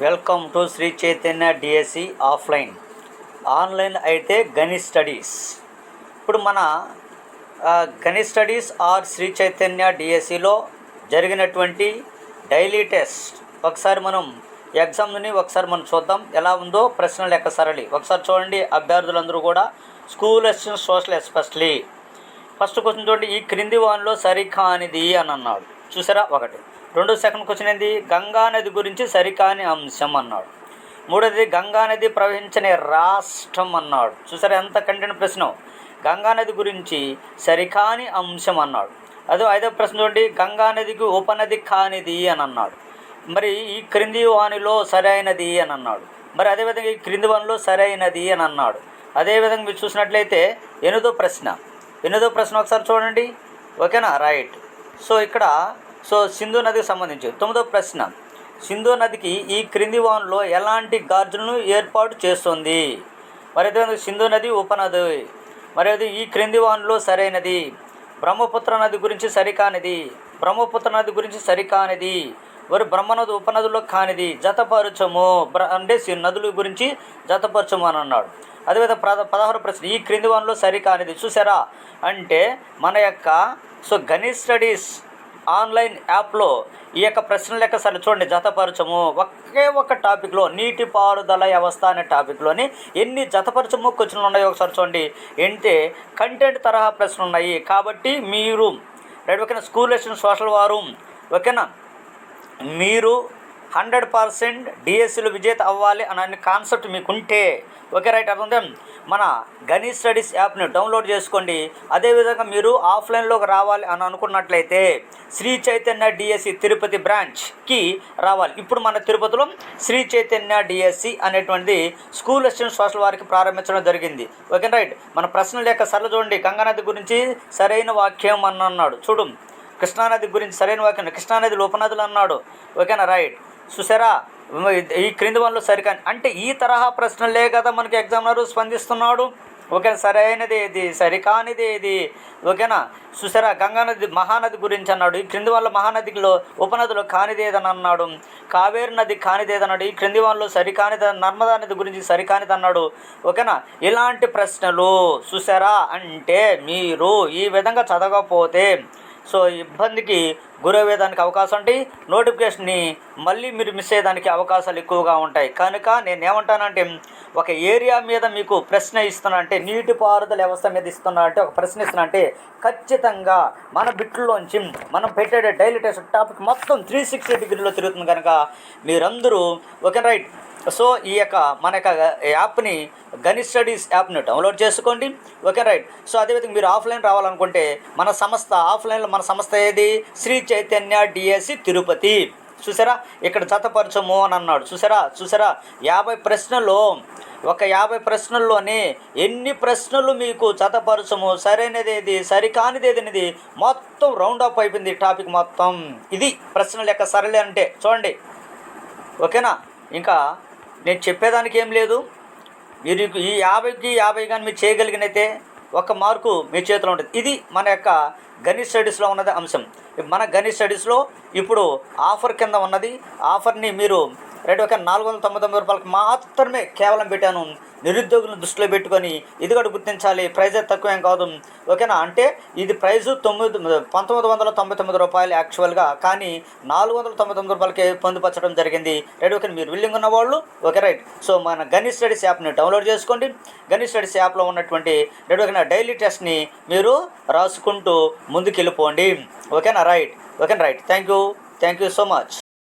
Welcome to Sri Chaitanya DSC offline. Online అయితే Ganith studies. ఇప్పుడు మన గణిత్ స్టడీస్ ఆర్ శ్రీ చైతన్య డిఎస్సిలో జరిగినటువంటి డైలీ టెస్ట్ ఒకసారి మనం ఎగ్జామ్ని ఒకసారి మనం చూద్దాం ఎలా ఉందో. ప్రశ్నల లెక్క సరళి ఒకసారి చూడండి. అభ్యర్థులందరూ కూడా school assistant social especially first question చూడండి. ఈ క్రింది వానిలో సరికానిది అని అన్నాడు. చూసారా? ఒకటి. రెండో సెకండ్ క్వశ్చన్ ఏంది? గంగా నది గురించి సరికాని అంశం అన్నాడు. మూడోది గంగా నది ప్రవహించని రాష్ట్రం అన్నాడు. చూసారా ఎంత కంటెంట్ ప్రశ్న. గంగా నది గురించి సరికాని అంశం అన్నాడు. అదే ఐదవ ప్రశ్న చూడండి. గంగా నదికి ఉపనది కానిది అని అన్నాడు. మరి ఈ క్రింది వానిలో సరైనది అని అన్నాడు. మరి అదేవిధంగా ఈ క్రింది వానిలో సరైనది అని అన్నాడు. అదేవిధంగా మీరు చూసినట్లయితే ఎనిమిదో ప్రశ్న ఒకసారి చూడండి. ఓకేనా? రైట్. సో ఇక్కడ సింధు నదికి సంబంధించి తొమ్మిదో ప్రశ్న. సింధు నదికి ఈ క్రింది వానిలో ఎలాంటి గార్జులను ఏర్పాటు చేస్తుంది? మరి అదేవిధంగా సింధు నది ఉపనది. మరి అది ఈ క్రింది వానిలో సరైనది. బ్రహ్మపుత్ర నది గురించి సరికానిది. మరి బ్రహ్మనది ఉపనదుల్లో కానిది. జతపరచము అంటే నదుల గురించి జతపరచము అని అన్నాడు. అదేవిధంగా 16వ ప్రశ్న. ఈ క్రింది వానిలో సరికానిది. చూసారా? అంటే మన యొక్క గణిత్ స్టడీస్ ఆన్లైన్ యాప్లో ఈ యొక్క ప్రశ్నల లెక్క సరే చూడండి. జతపరచము ఒకే ఒక టాపిక్లో నీటిపారుదల వ్యవస్థ అనే టాపిక్లోని ఎన్ని జతపరచము క్వశ్చన్లు ఉన్నాయో ఒకసారి చూడండి. అంటే కంటెంట్ తరహా ప్రశ్నలు ఉన్నాయి. కాబట్టి మీరు ఓకేనా స్కూల్ అసిస్టెంట్ సోషల్ వారు ఓకేనా మీరు 100% డిఎస్సిలో విజేత అవ్వాలి అనే కాన్సెప్ట్ మీకుంటే ఓకే రైట్. అర్థం మన గణిత్ స్టడీస్ యాప్ని డౌన్లోడ్ చేసుకోండి. అదేవిధంగా మీరు ఆఫ్లైన్లోకి రావాలి అని అనుకున్నట్లయితే శ్రీ చైతన్య డిఎస్సి తిరుపతి బ్రాంచ్కి రావాలి. ఇప్పుడు మన తిరుపతిలో శ్రీ చైతన్య డిఎస్సి అనేటువంటిది స్కూల్ అసిస్టెంట్ సోషల్ వారికి ప్రారంభించడం జరిగింది. Okay right. మన ప్రశ్నల యొక్క సరళ చూడండి. గంగానది గురించి సరైన వాక్యం అని అన్నాడు. చూడు. కృష్ణానది గురించి సరైన వాక్యం. కృష్ణానది ఉపనదులు అన్నాడు. ఓకేనా? రైట్. చూసారా? ఈ క్రింది వనలో సరికాని అంటే ఈ తరహా ప్రశ్నలే కదా మనకి ఎగ్జామినర్ స్పందిస్తున్నాడు. ఓకేనా? సరైనది ఏది, సరికానిది ఏది? ఓకేనా? చూసారా? గంగానది మహానది గురించి అన్నాడు. ఈ క్రింది వనలో మహానదిలో ఉపనదిలో కానిది ఏదని అన్నాడు. కావేరి నది కానిది ఏదన్నాడు. ఈ క్రింది వనలో సరికానిది. నర్మదా నది గురించి సరికానిది అన్నాడు. ఓకేనా? ఇలాంటి ప్రశ్నలు చూసారా? అంటే మీరు ఈ విధంగా చదవకపోతే ఇబ్బందికి గురయ్యేదానికి అవకాశం ఉంటాయి. నోటిఫికేషన్ని మళ్ళీ మీరు మిస్ అయ్యేదానికి అవకాశాలు ఎక్కువగా ఉంటాయి. కనుక నేను ఏమంటానంటే ఒక ఏరియా మీద మీకు ప్రశ్న ఇస్తున్నా అంటే నీటిపారుదల వ్యవస్థ మీద ఇస్తున్నా అంటే ఒక ప్రశ్న ఇస్తున్నా అంటే ఖచ్చితంగా మన బిట్లోంచి మనం పెట్టే డైలీ టెస్ట్ టాపిక్ మొత్తం 360 డిగ్రీలో తిరుగుతుంది. కనుక మీరందరూ ఓకే రైట్. ఈ యొక్క మన యొక్క యాప్ని గణిత్ స్టడీస్ యాప్ని డౌన్లోడ్ చేసుకోండి. Okay right. అదేవిధంగా మీరు ఆఫ్లైన్ రావాలనుకుంటే మన సంస్థ ఆఫ్లైన్లో మన సంస్థ ఏది? శ్రీ చైతన్య డిఎస్సి తిరుపతి. చూసారా? ఇక్కడ జతపరచము అని అన్నాడు. చూసారా? 50 ప్రశ్నల్లో ఒక 50 ప్రశ్నల్లోనే ఎన్ని ప్రశ్నలు మీకు జతపరచము సరైనది ఏది, సరికానిది ఏదనేది మొత్తం రౌండ్ అప్ అయిపోయింది టాపిక్ మొత్తం. ఇది ప్రశ్నల యొక్క సరళి అంటే చూడండి. ఓకేనా? ఇంకా నేను చెప్పేదానికి ఏం లేదు. మీరు ఈ 50కి 50 కానీ మీరు చేయగలిగినైతే 1 మార్కు మీ చేతిలో ఉంటుంది. ఇది మన యొక్క గణిత్ స్టడీస్లో ఉన్నది అంశం. మన గణిత్ స్టడీస్లో ఇప్పుడు ఆఫర్ కింద ఉన్నది. ఆఫర్ని మీరు ఒక 499 రూపాయలకి మాత్రమే కేవలం పెట్టాను. నిరుద్యోగులను దృష్టిలో పెట్టుకొని ఇది కూడా గుర్తించాలి. ప్రైజ్ తక్కువ ఏం కాదు. ఓకేనా? అంటే ఇది ప్రైజు 1999 రూపాయలు యాక్చువల్గా, కానీ 499 రూపాయలకి పొందుపరచడం జరిగింది. ఓకే. మీరు విల్లింగ్ ఉన్నవాళ్ళు ఓకే రైట్. మన గణిత్ స్టడీస్ యాప్ని డౌన్లోడ్ చేసుకోండి. గణిత్ స్టడీస్ యాప్లో ఉన్నటువంటి డైలీ టెస్ట్ని మీరు రాసుకుంటూ ముందుకు వెళ్ళిపోండి. ఓకేనా? Right. Thank you so much.